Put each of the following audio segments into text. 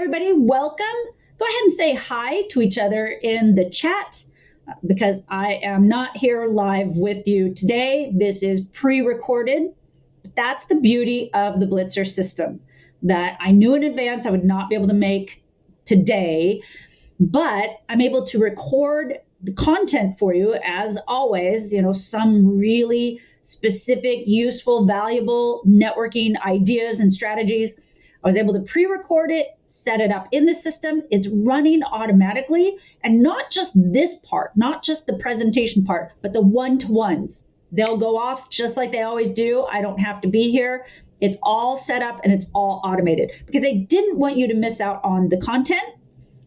everybody. Welcome. Go ahead and say hi to each other in the chat because I am not here live with you today. This is pre-recorded. That's the beauty of the Blitzer system, that I knew in advance I would not be able to make today, but I'm able to record the content for you as always, some really specific, useful, valuable networking ideas and strategies. I was able to pre-record it, set it up in the system. It's running automatically, and not just this part, not just the presentation part, but the one-to-ones. They'll go off just like they always do. I don't have to be here. It's all set up and it's all automated because I didn't want you to miss out on the content.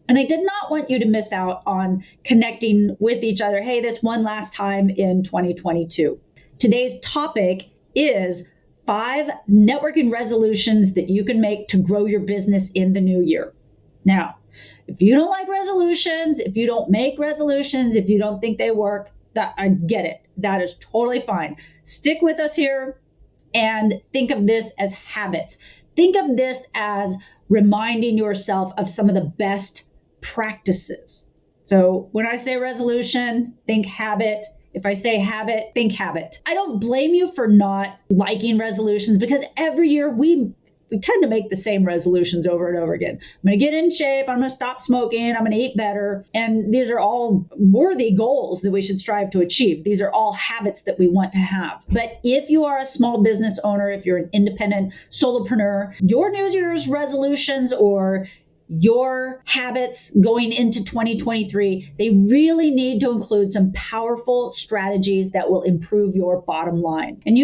And I did not want you to miss out on connecting with each other. Hey, this one last time in 2022. Today's topic is 5 networking resolutions that you can make to grow your business in the new year. Now, if you don't like resolutions, if you don't make resolutions, if you don't think they work, I get it. That is totally fine. Stick with us here and think of this as habits. Think of this as reminding yourself of some of the best practices. So when I say resolution, think habit. If I say habit, think habit. I don't blame you for not liking resolutions because every year we tend to make the same resolutions over and over again. I'm going to get in shape. I'm going to stop smoking. I'm going to eat better. And these are all worthy goals that we should strive to achieve. These are all habits that we want to have. But if you are a small business owner, if you're an independent solopreneur, your New Year's resolutions or your habits going into 2023, they really need to include some powerful strategies that will improve your bottom line. And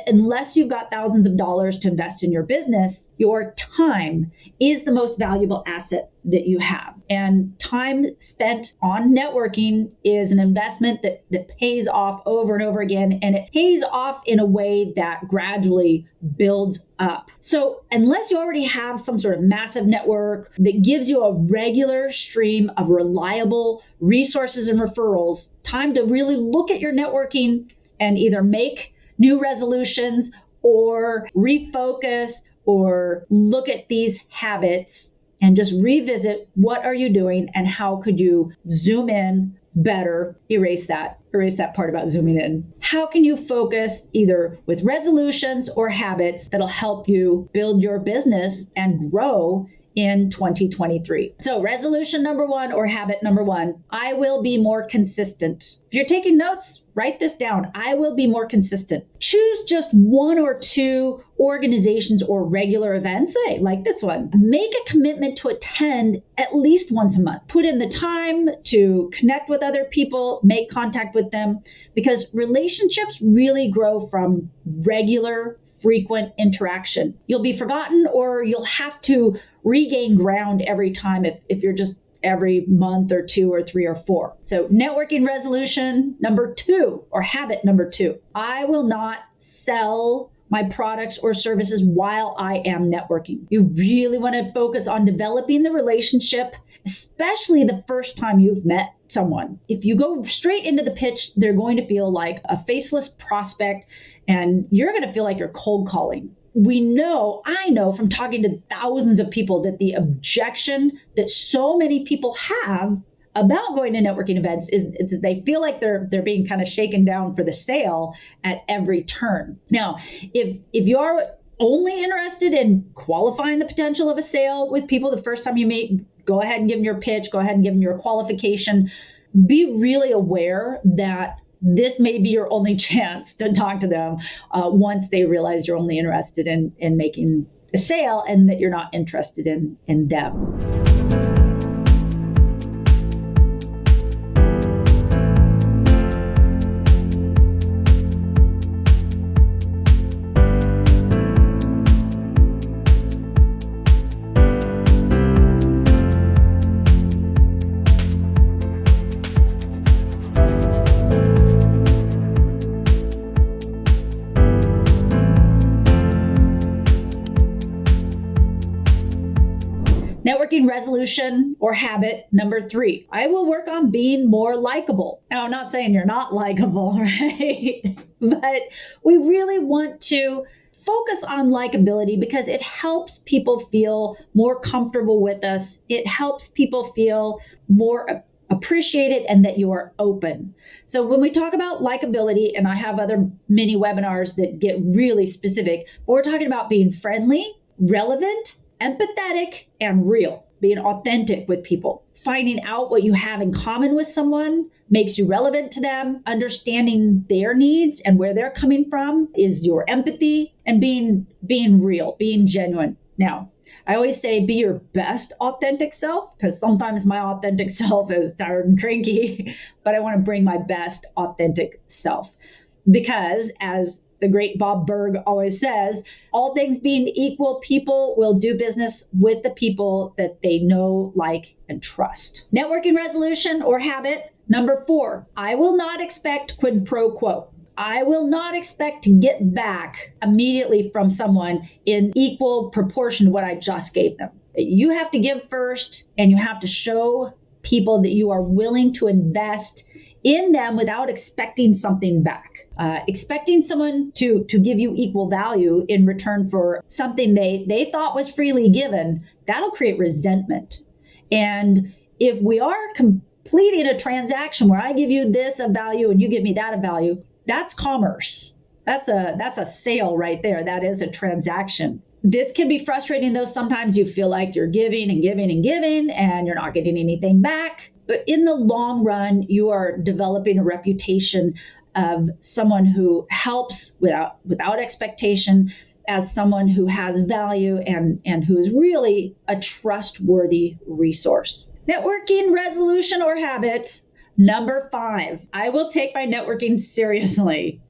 unless you've got thousands of dollars to invest in your business, your time is the most valuable asset that you have. And time spent on networking is an investment that pays off over and over again. And it pays off in a way that gradually builds up. So unless you already have some sort of massive network that gives you a regular stream of reliable resources and referrals, time to really look at your networking and either make new resolutions or refocus or look at these habits and just revisit what are you doing and how could you zoom in better, erase that part about zooming in. How can you focus either with resolutions or habits that'll help you build your business and grow in 2023? So resolution number 1 or habit number 1, I will be more consistent. If you're taking notes, write this down. I will be more consistent. Choose just 1 or 2 organizations or regular events, like this one. Make a commitment to attend at least once a month. Put in the time to connect with other people, make contact with them, because relationships really grow from regular, frequent interaction. You'll be forgotten or you'll have to regain ground every time if you're just every month or 2 or 3 or 4. So networking resolution number 2 or habit number 2, I will not sell my products or services while I am networking. You really want to focus on developing the relationship, especially the first time you've met someone. If you go straight into the pitch, they're going to feel like a faceless prospect and you're going to feel like you're cold calling. I know from talking to thousands of people that the objection that so many people have about going to networking events is that they feel like they're being kind of shaken down for the sale at every turn. Now, if you are only interested in qualifying the potential of a sale with people the first time you meet, go ahead and give them your pitch, go ahead and give them your qualification. Be really aware that this may be your only chance to talk to them once they realize you're only interested in making a sale and that you're not interested in them. Networking resolution or habit number 3, I will work on being more likable. Now, I'm not saying you're not likable, right? But we really want to focus on likability because it helps people feel more comfortable with us. It helps people feel more appreciated and that you are open. So when we talk about likability, and I have other mini webinars that get really specific, but we're talking about being friendly, relevant, empathetic, and real, being authentic with people, finding out what you have in common with someone makes you relevant to them, understanding their needs and where they're coming from is your empathy, and being real, being genuine. Now, I always say be your best authentic self, because sometimes my authentic self is tired and cranky, but I want to bring my best authentic self. Because as the great Bob Burg always says, all things being equal, people will do business with the people that they know, like, and trust. Networking resolution or habit number 4, I will not expect quid pro quo. I will not expect to get back immediately from someone in equal proportion to what I just gave them. You have to give first, and you have to show people that you are willing to invest in them without expecting something back. Expecting someone to give you equal value in return for something they thought was freely given, that'll create resentment. And if we are completing a transaction where I give you this of value and you give me that of value, that's commerce. That's a sale right there. That is a transaction. This can be frustrating, though. Sometimes you feel like you're giving and giving and giving and you're not getting anything back. But in the long run, you are developing a reputation of someone who helps without expectation, as someone who has value and who is really a trustworthy resource. Networking resolution or habit number 5, I will take my networking seriously.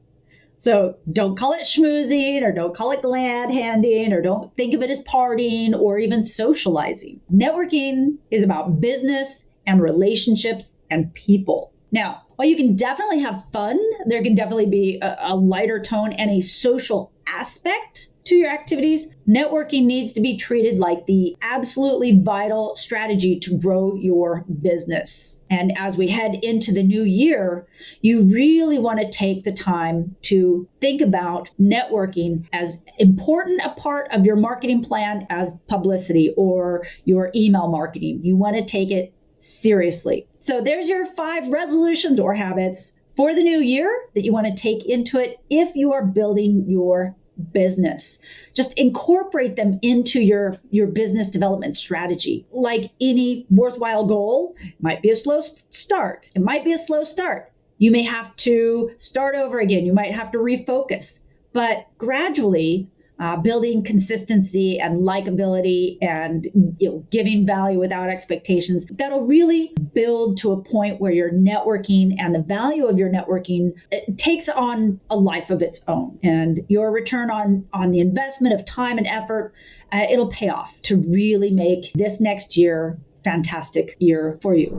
So don't call it schmoozing, or don't call it glad handing, or don't think of it as partying or even socializing. Networking is about business and relationships and people. Now, while you can definitely have fun, there can definitely be a lighter tone and a social aspect to your activities. Networking needs to be treated like the absolutely vital strategy to grow your business. And as we head into the new year, you really want to take the time to think about networking as important a part of your marketing plan as publicity or your email marketing. You want to take it seriously. So there's your 5 resolutions or habits for the new year that you want to take into it if you are building your business. Just incorporate them into your business development strategy. Like any worthwhile goal, it might be a slow start. It might be a slow start. You may have to start over again. You might have to refocus. But gradually, building consistency and likability and giving value without expectations, that'll really build to a point where your networking and the value of your networking takes on a life of its own. And your return on the investment of time and effort, it'll pay off to really make this next year a fantastic year for you.